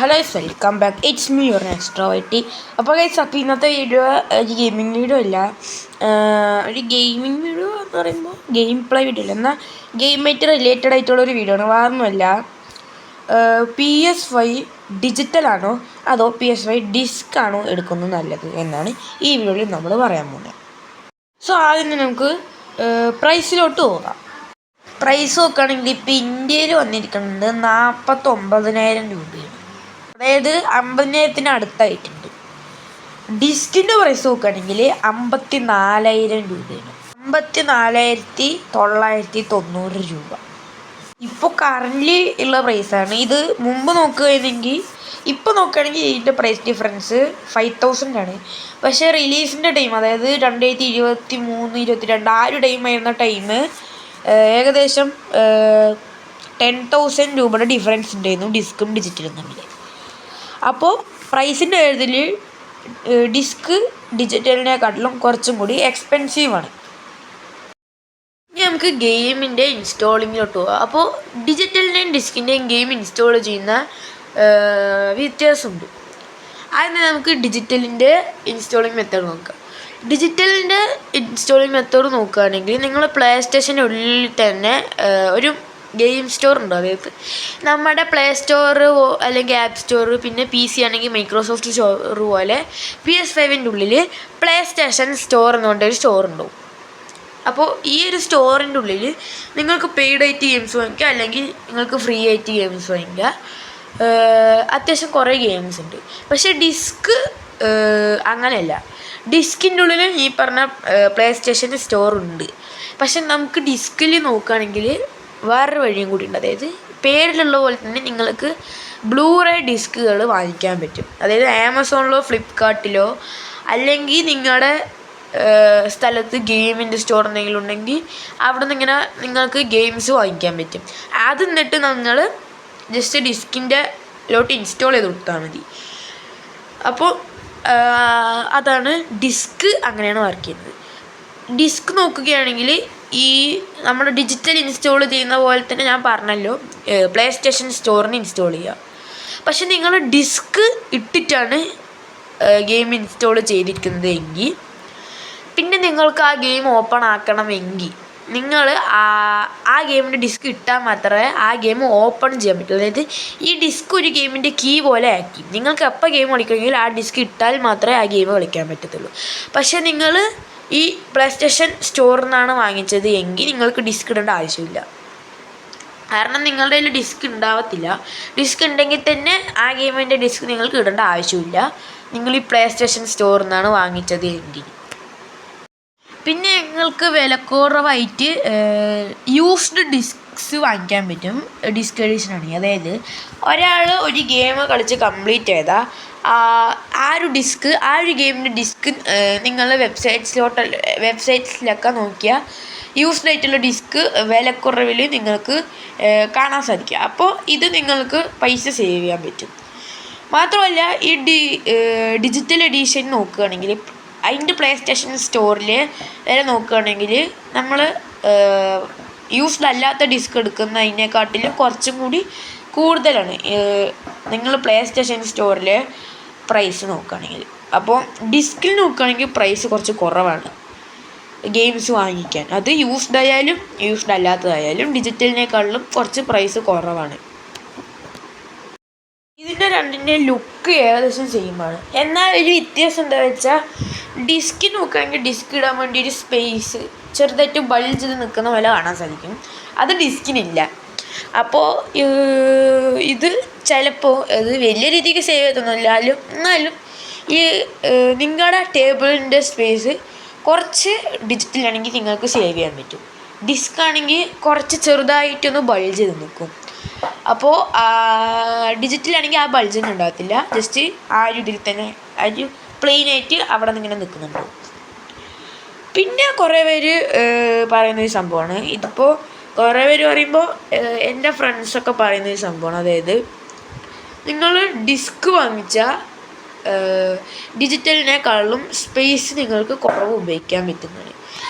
Hello welcome back. It's me your extroverty. അപ്പോൾ guys, അപ്പോൾ ഇന്നത്തെ വീഡിയോ ഒരു ഗെയിമിംഗ് വീഡിയോ അല്ല, ഒരു ഗെയിമിംഗ് വീഡിയോ എന്ന് പറയുമ്പോൾ ഗെയിം പ്ലേ വീഡിയോ അല്ല, എന്നാൽ ഗെയിമായിട്ട് റിലേറ്റഡ് ആയിട്ടുള്ളൊരു വീഡിയോ ആണ്. വേറൊന്നുമല്ല, PS5 ഡിജിറ്റലാണോ അതോ PS5 ഡിസ്ക് ആണോ എടുക്കുന്നത് നല്ലത് എന്നാണ് ഈ വീഡിയോയിൽ നമ്മൾ പറയാൻ പോകുന്നത്. സോ ആദ്യം തന്നെ നമുക്ക് പ്രൈസിലോട്ട് പോകാം. പ്രൈസ് നോക്കുകയാണെങ്കിൽ ഇപ്പോൾ ഇന്ത്യയിൽ വന്നിരിക്കുന്നത് 49,000 രൂപയാണ്, അതായത് 50,000 അടുത്തായിട്ടുണ്ട്. ഡിസ്കിൻ്റെ പ്രൈസ് നോക്കുകയാണെങ്കിൽ 54,000 രൂപയാണ്, 54,990 രൂപ ഇപ്പോൾ കറൻ്റ് ഉള്ള പ്രൈസാണ് ഇത്. മുമ്പ് നോക്കുകയാണെങ്കിൽ ഇപ്പോൾ നോക്കുകയാണെങ്കിൽ ഇതിൻ്റെ പ്രൈസ് ഡിഫറൻസ് 5,000 ആണ്. പക്ഷേ റിലീസിൻ്റെ ടൈം, അതായത് 2023-22 ആ ഒരു ടൈം ആയിരുന്ന ടൈം ഏകദേശം 10,000 രൂപയുടെ ഡിഫറൻസ് ഉണ്ടായിരുന്നു ഡിസ്കും ഡിജിറ്റലും തമ്മിൽ. അപ്പോൾ പ്രൈസിൻ്റെ കാര്യത്തിൽ ഡിസ്ക് ഡിജിറ്റലിനെക്കാട്ടിലും കുറച്ചും കൂടി എക്സ്പെൻസീവാണ്. ഇനി നമുക്ക് ഗെയിമിൻ്റെ ഇൻസ്റ്റാളിങ്ങിലോട്ട് പോകാം. അപ്പോൾ ഡിജിറ്റലിൻ്റെയും ഡിസ്കിൻ്റെയും ഗെയിം ഇൻസ്റ്റാൾ ചെയ്യുന്ന വ്യത്യാസമുണ്ട്. അതിന് നമുക്ക് ഡിജിറ്റലിൻ്റെ ഇൻസ്റ്റാളിങ് മെത്തേഡ് നോക്കാം. ഡിജിറ്റലിൻ്റെ ഇൻസ്റ്റാളിങ് മെത്തേഡ് നോക്കുകയാണെങ്കിൽ നിങ്ങൾ പ്ലേ സ്റ്റേഷൻ്റെ ഉള്ളിൽ തന്നെ ഒരു ഗെയിം സ്റ്റോർ ഉണ്ട്. അതായത് നമ്മുടെ പ്ലേ സ്റ്റോർ അല്ലെങ്കിൽ ആപ്പ് സ്റ്റോർ, പിന്നെ PC ആണെങ്കിൽ മൈക്രോസോഫ്റ്റ് സ്റ്റോർ പോലെ PS5ൻ്റെ ഉള്ളിൽ പ്ലേ സ്റ്റേഷൻ സ്റ്റോർ എന്നുകൊണ്ടൊരു സ്റ്റോർ ഉണ്ടാവും. അപ്പോൾ ഈ ഒരു സ്റ്റോറിൻ്റെ ഉള്ളിൽ നിങ്ങൾക്ക് പെയ്ഡ് ആയിട്ട് ഗെയിംസ് വാങ്ങിക്കുക, അല്ലെങ്കിൽ നിങ്ങൾക്ക് ഫ്രീ ആയിട്ട് ഗെയിംസ് വാങ്ങിക്കുക. അത്യാവശ്യം കുറേ ഗെയിംസ് ഉണ്ട്. പക്ഷേ ഡിസ്ക് അങ്ങനെയല്ല. ഡിസ്കിൻ്റെ ഉള്ളിൽ ഈ പറഞ്ഞ പ്ലേ സ്റ്റേഷൻ്റെ സ്റ്റോർ ഉണ്ട്. പക്ഷെ നമുക്ക് ഡിസ്കിൽ നോക്കുകയാണെങ്കിൽ വേറൊരു വഴിയും കൂടി ഉണ്ട്. അതായത് പേരിലുള്ള പോലെ തന്നെ നിങ്ങൾക്ക് ബ്ലൂറേ ഡിസ്കുകൾ വാങ്ങിക്കാൻ പറ്റും. അതായത് ആമസോണിലോ ഫ്ലിപ്കാർട്ടിലോ അല്ലെങ്കിൽ നിങ്ങളുടെ സ്ഥലത്ത് ഗെയിമിൻ്റെ സ്റ്റോർ എന്തെങ്കിലും ഉണ്ടെങ്കിൽ അവിടെ നിന്ന് ഇങ്ങനെ നിങ്ങൾക്ക് ഗെയിംസ് വാങ്ങിക്കാൻ പറ്റും. അത് എന്നിട്ട് നിങ്ങൾ ജസ്റ്റ് ഡിസ്കിൻ്റെ ലോട്ട് ഇൻസ്റ്റാൾ ചെയ്ത് കൊടുത്താൽ മതി. അപ്പോൾ അതാണ് ഡിസ്ക്, അങ്ങനെയാണ് വർക്ക് ചെയ്യുന്നത്. ഡിസ്ക് നോക്കുകയാണെങ്കിൽ ഈ നമ്മൾ ഡിജിറ്റൽ ഇൻസ്റ്റാൾ ചെയ്യുന്ന പോലെ തന്നെ ഞാൻ പറഞ്ഞല്ലോ, പ്ലേ സ്റ്റേഷൻ സ്റ്റോറിന് ഇൻസ്റ്റാൾ ചെയ്യുക. പക്ഷെ നിങ്ങൾ ഡിസ്ക് ഇട്ടിട്ടാണ് ഗെയിം ഇൻസ്റ്റാൾ ചെയ്തിരിക്കുന്നത് എങ്കിൽ, പിന്നെ നിങ്ങൾക്ക് ആ ഗെയിം ഓപ്പൺ ആക്കണമെങ്കിൽ നിങ്ങൾ ആ ഗെയിമിൻ്റെ ഡിസ്ക് ഇട്ടാൽ മാത്രമേ ആ ഗെയിം ഓപ്പൺ ചെയ്യാൻ പറ്റുള്ളൂ. അതായത് ഈ ഡിസ്ക് ഒരു ഗെയിമിൻ്റെ കീ പോലെ ആക്കി നിങ്ങൾക്ക് എപ്പോൾ ഗെയിം കളിക്കണമെങ്കിൽ ആ ഡിസ്ക് ഇട്ടാൽ മാത്രമേ ആ ഗെയിം കളിക്കാൻ പറ്റത്തുള്ളൂ. പക്ഷേ നിങ്ങൾ ഈ പ്ലേ സ്റ്റേഷൻ സ്റ്റോറിൽ നിന്നാണ് വാങ്ങിച്ചത് എങ്കിൽ നിങ്ങൾക്ക് ഡിസ്ക് ഇടേണ്ട ആവശ്യമില്ല. കാരണം നിങ്ങളുടെ കയ്യിൽ ഡിസ്ക് ഉണ്ടാവത്തില്ല. ഡിസ്ക് ഉണ്ടെങ്കിൽ തന്നെ ആ ഗെയിമിൻ്റെ ഡിസ്ക് നിങ്ങൾക്ക് ഇടേണ്ട ആവശ്യമില്ല, നിങ്ങൾ ഈ പ്ലേ സ്റ്റേഷൻ സ്റ്റോറിൽ നിന്നാണ് വാങ്ങിച്ചത് എങ്കിൽ. പിന്നെ നിങ്ങൾക്ക് വിലക്കുറവായിട്ട് യൂസ്ഡ് ഡിസ്ക്സ് വാങ്ങിക്കാൻ പറ്റും ഡിസ്ക് എഡിഷനാണെങ്കിൽ. അതായത് ഒരാൾ ഒരു ഗെയിം കളിച്ച് കംപ്ലീറ്റ് ചെയ്താൽ ആ ഒരു ഗെയിമിൻ്റെ ഡിസ്ക് നിങ്ങളുടെ വെബ്സൈറ്റ്സിലൊക്കെ നോക്കിയാൽ യൂസ്ഡ് ആയിട്ടുള്ള ഡിസ്ക് വിലക്കുറവിൽ നിങ്ങൾക്ക് കാണാൻ സാധിക്കും. അപ്പോൾ ഇത് നിങ്ങൾക്ക് പൈസ സേവ് ചെയ്യാൻ പറ്റും. മാത്രമല്ല ഈ ഡിജിറ്റൽ എഡിഷൻ നോക്കുകയാണെങ്കിൽ അതിൻ്റെ പ്ലേ സ്റ്റേഷൻ സ്റ്റോറിൽ വരെ നോക്കുകയാണെങ്കിൽ നമ്മൾ യൂസ്ഡ് അല്ലാത്ത ഡിസ്ക് എടുക്കുന്നതിനെക്കാട്ടിലും കുറച്ചും കൂടി കൂടുതലാണ് നിങ്ങൾ പ്ലേ സ്റ്റേഷൻ സ്റ്റോറിൽ പ്രൈസ് നോക്കുകയാണെങ്കിൽ. അപ്പോൾ ഡിസ്കിൽ നോക്കുകയാണെങ്കിൽ പ്രൈസ് കുറച്ച് കുറവാണ് ഗെയിംസ് വാങ്ങിക്കാൻ. അത് യൂസ്ഡ് ആയാലും യൂസ്ഡ് അല്ലാത്തതായാലും ഡിജിറ്റലിനേക്കാളും കുറച്ച് പ്രൈസ് കുറവാണ്. ഇതിൻ്റെ രണ്ടിൻ്റെ ലുക്ക് ഏകദേശം സെയിമാണ്. എന്നാൽ ഒരു വ്യത്യാസം എന്താ വെച്ചാൽ, ഡിസ്ക് നോക്കുകയാണെങ്കിൽ ഡിസ്ക് ഇടാൻ വേണ്ടി ഒരു സ്പേസ് ചെറുതായിട്ട് ബൾജ് ചെയ്ത് നിൽക്കുന്ന പോലെ കാണാൻ സാധിക്കും. അത് ഡിസ്കിനില്ല. അപ്പോൾ ഇത് ചിലപ്പോൾ ഇത് വലിയ രീതിക്ക് സേവ് ചെയ്തൊന്നുമില്ല, എന്നാലും ഈ നിങ്ങളുടെ ടേബിളിൻ്റെ സ്പേസ് കുറച്ച് ഡിജിറ്റലാണെങ്കിൽ നിങ്ങൾക്ക് സേവ് ചെയ്യാൻ പറ്റും. ഡിസ്ക് ആണെങ്കിൽ കുറച്ച് ചെറുതായിട്ടൊന്ന് ബൾജ് ചെയ്ത് നിൽക്കും. അപ്പോൾ ഡിജിറ്റലാണെങ്കിൽ ആ ബൾജൊന്നും ഉണ്ടാകത്തില്ല, ജസ്റ്റ് ആ ഒരു ഇതിൽ തന്നെ ആ ഒരു പ്ലെയിനായിട്ട് അവിടെ നിന്ന് ഇങ്ങനെ നിൽക്കുന്നുണ്ടാവും. പിന്നെ കുറേ പേര് പറയുന്നൊരു സംഭവമാണ് ഇതിപ്പോൾ, കുറേ പേര് പറയുമ്പോൾ എൻ്റെ ഫ്രണ്ട്സൊക്കെ പറയുന്നൊരു സംഭവമാണ്. അതായത് നിങ്ങൾ ഡിസ്ക് വാങ്ങിച്ചാൽ ഡിജിറ്റലിനേക്കാളും സ്പേസ് നിങ്ങൾക്ക് കുറവ് ഉപയോഗിക്കാൻ പറ്റുന്നതാണ്.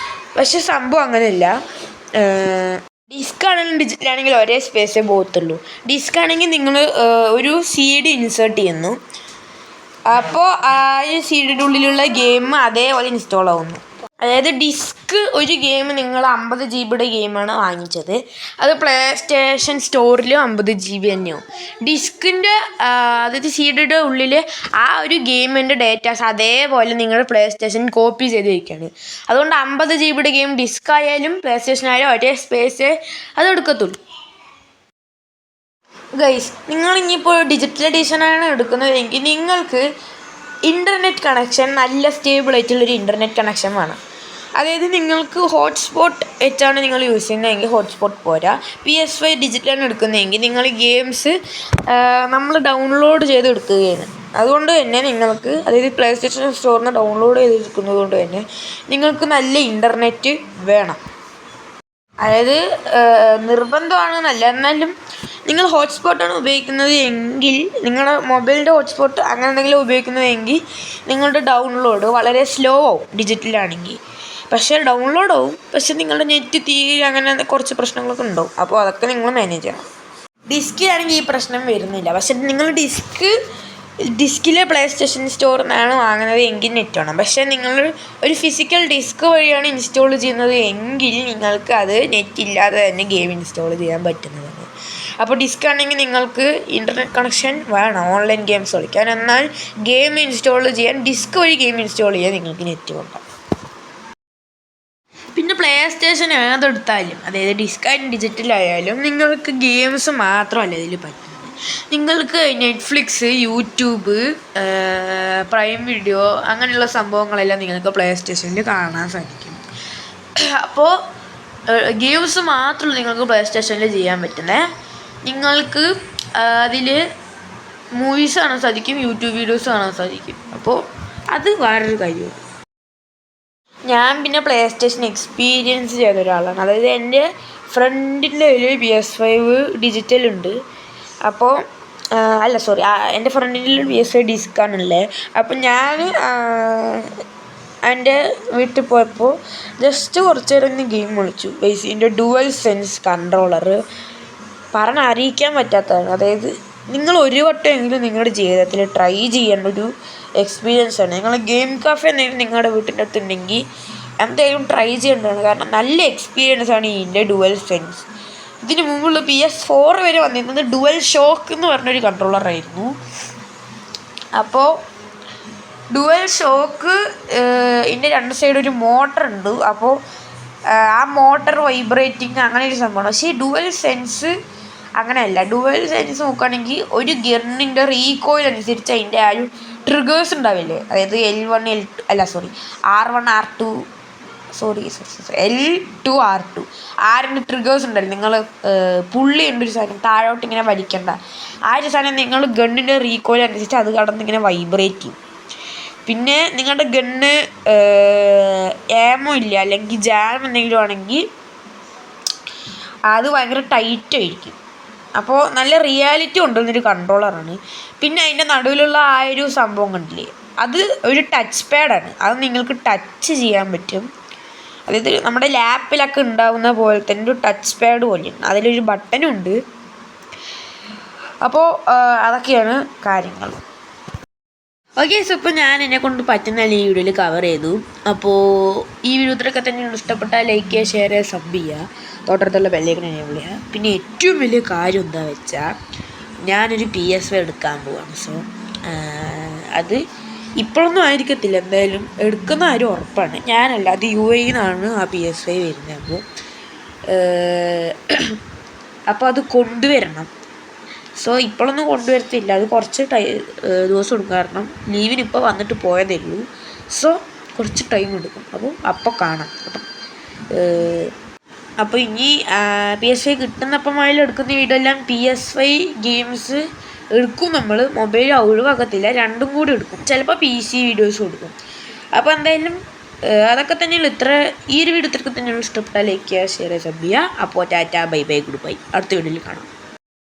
പക്ഷെ സംഭവം അങ്ങനെയല്ല. ഡിസ്ക് ആണെങ്കിലും ഡിജിറ്റലാണെങ്കിലും ഒരേ സ്പേസേ പോകത്തുള്ളൂ. ഡിസ്ക് ആണെങ്കിൽ നിങ്ങൾ ഒരു CD ഇൻസേർട്ട് ചെയ്യുന്നു, അപ്പോൾ ആ ഒരു CDയുടെ ഉള്ളിലുള്ള ഗെയിം അതേപോലെ ഇൻസ്റ്റാൾ ആവുന്നു. അതായത് ഡിസ്ക് ഒരു ഗെയിം നിങ്ങൾ 50 GB ഗെയിമാണ് വാങ്ങിച്ചത്, അത് പ്ലേ സ്റ്റേഷൻ സ്റ്റോറിൽ 50 GB തന്നെയാവും. ഡിസ്കിൻ്റെ അതായത് CDയുടെ ഉള്ളിൽ ആ ഒരു ഗെയിമിൻ്റെ ഡേറ്റാസ് അതേപോലെ നിങ്ങൾ പ്ലേ സ്റ്റേഷൻ കോപ്പി ചെയ്ത് വയ്ക്കുകയാണ്. അതുകൊണ്ട് 50 GB ഗെയിം ഡിസ്ക് ആയാലും പ്ലേ സ്റ്റേഷൻ ആയാലും ഒരേ സ്പേസേ അത് എടുക്കത്തുള്ളൂ. ഗൈസ്, നിങ്ങൾ ഇനിയിപ്പോൾ ഡിജിറ്റൽ എഡിഷനാണ് എടുക്കുന്നതെങ്കിൽ നിങ്ങൾക്ക് ഇൻ്റർനെറ്റ് കണക്ഷൻ നല്ല സ്റ്റേബിൾ ആയിട്ടുള്ളൊരു ഇൻ്റർനെറ്റ് കണക്ഷൻ വേണം. അതായത് നിങ്ങൾക്ക് ഹോട്ട്സ്പോട്ട് വെച്ചാണ് നിങ്ങൾ യൂസ് ചെയ്യുന്നതെങ്കിൽ ഹോട്ട്സ്പോട്ട് പോരാ. PS5 ഡിജിറ്റലാണ് എടുക്കുന്നതെങ്കിൽ നിങ്ങൾ ഗെയിംസ് നമ്മൾ ഡൗൺലോഡ് ചെയ്ത് എടുക്കുകയാണ്. അതുകൊണ്ട് തന്നെ നിങ്ങൾക്ക്, അതായത് പ്ലേ സ്റ്റേഷൻ സ്റ്റോറിൽ നിന്ന് ഡൗൺലോഡ് ചെയ്തെടുക്കുന്നത് കൊണ്ട് തന്നെ നിങ്ങൾക്ക് നല്ല ഇൻ്റർനെറ്റ് വേണം. അതായത് നിർബന്ധമാണ് എന്നല്ല, എന്നാലും നിങ്ങൾ ഹോട്ട്സ്പോട്ടാണ് ഉപയോഗിക്കുന്നത് എങ്കിൽ, നിങ്ങളുടെ മൊബൈലിൻ്റെ ഹോട്ട്സ്പോട്ട് അങ്ങനെ എന്തെങ്കിലും ഉപയോഗിക്കുന്നതെങ്കിൽ നിങ്ങളുടെ ഡൗൺലോഡ് വളരെ സ്ലോ ആവും ഡിജിറ്റലാണെങ്കിൽ. പക്ഷേ ഡൗൺലോഡ് ആവും, പക്ഷേ നിങ്ങളുടെ നെറ്റ് തീരെ അങ്ങനെ കുറച്ച് പ്രശ്നങ്ങളൊക്കെ ഉണ്ടാവും. അപ്പോൾ അതൊക്കെ നിങ്ങൾ മാനേജ് ചെയ്യണം. ഡിസ്കിലാണെങ്കിൽ ഈ പ്രശ്നം വരുന്നില്ല. പക്ഷേ നിങ്ങൾ ഡിസ്കിലെ പ്ലേ സ്റ്റേഷൻ സ്റ്റോറിൽ നിന്നാണ് വാങ്ങുന്നത് എങ്കിൽ നെറ്റ് വേണം. പക്ഷേ നിങ്ങൾ ഒരു ഫിസിക്കൽ ഡിസ്ക് വഴിയാണ് ഇൻസ്റ്റാൾ ചെയ്യുന്നത് എങ്കിൽ നിങ്ങൾക്ക് അത് നെറ്റ് ഇല്ലാതെ തന്നെ ഗെയിം ഇൻസ്റ്റാൾ ചെയ്യാൻ പറ്റുന്നതാണ്. അപ്പോൾ ഡിസ്ക് ആണെങ്കിൽ നിങ്ങൾക്ക് ഇൻ്റർനെറ്റ് കണക്ഷൻ വേണം ഓൺലൈൻ ഗെയിംസ് കളിക്കാൻ. എന്നാൽ ഗെയിം ഇൻസ്റ്റാൾ ചെയ്യാൻ ഡിസ്ക് വഴി ഗെയിം ഇൻസ്റ്റാൾ ചെയ്യാൻ നിങ്ങൾക്ക് നെറ്റ് വേണ്ട. പിന്നെ പ്ലേ സ്റ്റേഷൻ ഏതെടുത്താലും, അതായത് ഡിസ്ക് ആയാലും ഡിജിറ്റലായാലും നിങ്ങൾക്ക് ഗെയിംസ് മാത്രമല്ല ഇതിൽ പറ്റുന്നത്. നിങ്ങൾക്ക് നെറ്റ്ഫ്ലിക്സ്, യൂട്യൂബ്, പ്രൈം വീഡിയോ അങ്ങനെയുള്ള സംഭവങ്ങളെല്ലാം നിങ്ങൾക്ക് പ്ലേ സ്റ്റേഷനിൽ കാണാൻ സാധിക്കും. അപ്പോൾ ഗെയിംസ് മാത്രമല്ല നിങ്ങൾക്ക് പ്ലേ സ്റ്റേഷനിൽ ചെയ്യാൻ പറ്റുന്നത്. നിങ്ങൾക്ക് അതിൽ മൂവീസ് കാണാൻ സാധിക്കും, യൂട്യൂബ് വീഡിയോസ് കാണാൻ സാധിക്കും. അപ്പോൾ അത് വേറൊരു കാര്യമാണ്. ഞാൻ പിന്നെ പ്ലേ സ്റ്റേഷൻ എക്സ്പീരിയൻസ് ചെയ്ത ഒരാളാണ്. അതായത് എൻ്റെ ഫ്രണ്ടിൻ്റെ കയ്യിൽ PS5 ഡിജിറ്റൽ ഉണ്ട്. അപ്പോൾ എൻ്റെ ഫ്രണ്ടിൻ്റെ PS5 ഡിസ്ക്കാണുള്ളത്. അപ്പോൾ ഞാൻ എൻ്റെ വീട്ടിൽ പോയപ്പോൾ ജസ്റ്റ് കുറച്ച് നേരം ഗെയിം കളിച്ചു. ഇതിൻ്റെ ഡുവൽ സെൻസ് കൺട്രോളർ പറഞ്ഞറിയിക്കാൻ പറ്റാത്തതാണ്. അതായത് നിങ്ങൾ ഒരു വട്ടമെങ്കിലും നിങ്ങളുടെ ജീവിതത്തിൽ ട്രൈ ചെയ്യേണ്ട ഒരു എക്സ്പീരിയൻസാണ്. നിങ്ങൾ ഗെയിം കാഫെ എന്തെങ്കിലും നിങ്ങളുടെ വീട്ടിൻ്റെ അടുത്തുണ്ടെങ്കിൽ എന്തായാലും ട്രൈ ചെയ്യേണ്ടതാണ്. കാരണം നല്ല എക്സ്പീരിയൻസാണ് ഇതിൻ്റെ ഡുവൽ സെൻസ്. ഇതിന് മുമ്പുള്ള PS4 വരെ വന്നിരുന്നത് ഡുവൽ ഷോക്ക് എന്ന് പറഞ്ഞൊരു കൺട്രോളറായിരുന്നു. അപ്പോൾ ഡുവൽ ഷോക്ക് ഇതിൻ്റെ രണ്ട് സൈഡ് ഒരു മോട്ടറുണ്ട്. അപ്പോൾ ആ മോട്ടർ വൈബ്രേറ്റിങ് അങ്ങനെ ഒരു സംഭവമാണ്. പക്ഷേ ഈ ഡുവൽ സെൻസ് അങ്ങനെയല്ല. ഡുവൽ സെൻസ് നോക്കുകയാണെങ്കിൽ ഒരു ഗണ്ണിൻ്റെ റീകോയിൽ അനുസരിച്ച് അതിൻ്റെ ആ ഒരു ട്രിഗേഴ്സ് ഉണ്ടാവില്ലേ, അതായത് L1 L2 R1 R2 L2 R2 ആറിൻ്റെ ട്രിഗേഴ്സ് ഉണ്ടല്ലോ. നിങ്ങൾ പുള്ളി ഉണ്ടൊരു സാധനം താഴോട്ട് ഇങ്ങനെ വലിക്കണ്ട, ആ ഒരു സാധനം നിങ്ങൾ ഗണ്ണിൻ്റെ റീകോയിൽ അനുസരിച്ച് അത് കടന്നിങ്ങനെ വൈബ്രേറ്റ് ചെയ്യും. പിന്നെ നിങ്ങളുടെ ഗണ്ണ് ഏമോ ഇല്ല അല്ലെങ്കിൽ ജാം എന്തെങ്കിലും ആണെങ്കിൽ അത് ഭയങ്കര ടൈറ്റായിരിക്കും. അപ്പോൾ നല്ല റിയാലിറ്റി കൊണ്ടുവന്നൊരു കൺട്രോളറാണ്. പിന്നെ അതിൻ്റെ നടുവിലുള്ള ആ ഒരു സംഭവം കണ്ടില്ലേ, അത് ഒരു ടച്ച് പാഡാണ്. അത് നിങ്ങൾക്ക് ടച്ച് ചെയ്യാൻ പറ്റും. അതായത് നമ്മുടെ ലാപ്പിലൊക്കെ ഉണ്ടാവുന്ന പോലെ തന്നെ ഒരു ടച്ച് പാഡ് പോലെയാണ്. അതിലൊരു ബട്ടനും ഉണ്ട്. അപ്പോൾ അതൊക്കെയാണ് കാര്യങ്ങൾ. ഓക്കെ, സോ ഇപ്പോൾ ഞാൻ എന്നെക്കൊണ്ട് പറ്റുന്ന ഈ വീഡിയോയിൽ കവർ ചെയ്തു. അപ്പോൾ ഈ വീഡിയോ ഇത്രയൊക്കെ തന്നെയാണ്. ഇഷ്ടപ്പെട്ടാൽ ലൈക്ക് ചെയ്യുക, ഷെയർ ചെയ്യുക, സബ് ചെയ്യുക, തൊട്ടടുത്തുള്ള ബെല്ലൈക്കൺ എനേബിൾ ചെയ്യുക. പിന്നെ ഏറ്റവും വലിയ കാര്യം എന്താ വെച്ചാൽ ഞാനൊരു PS5 എടുക്കാൻ പോവാണ്. സോ അത് ഇപ്പോഴൊന്നും ആയിരിക്കത്തില്ല, എന്തായാലും എടുക്കുന്ന കാര്യം ഉറപ്പാണ്. ഞാനല്ല, അത് UAE നിന്നാണ് ആ PS5 വരുന്നത്. അപ്പോൾ അത് കൊണ്ടുവരണം. സോ ഇപ്പോഴൊന്നും കൊണ്ടുവരത്തില്ല, അത് കുറച്ച് ദിവസം എടുക്കും. കാരണം ലീവിന് ഇപ്പോൾ വന്നിട്ട് പോയതേ ഉള്ളൂ. സോ കുറച്ച് ടൈം എടുക്കും. അപ്പോൾ കാണാം. അപ്പോൾ ഇനി PS5 കിട്ടുന്നപ്പം അതിൽ എടുക്കുന്ന വീഡിയോ എല്ലാം PS5 ഗെയിംസ് എടുക്കും. നമ്മൾ മൊബൈൽ ഒഴിവാക്കത്തില്ല, രണ്ടും കൂടി എടുക്കും. ചിലപ്പോൾ PC വീഡിയോസും എടുക്കും. അപ്പോൾ എന്തായാലും അതൊക്കെ തന്നെയുള്ളൂ. ഈ ഒരു വീഡിയോ ഇത്രയൊക്കെ തന്നെയുള്ളൂ. ഇഷ്ടപ്പെട്ടാൽ ലൈക്ക് ചെയ്യുക, ഷെയർ ചെയ്യുക, സബ് ചെയ്യുക. അപ്പോൾ Tata, bye bye, good bye. അടുത്ത വീഡിയോയിൽ കാണാം.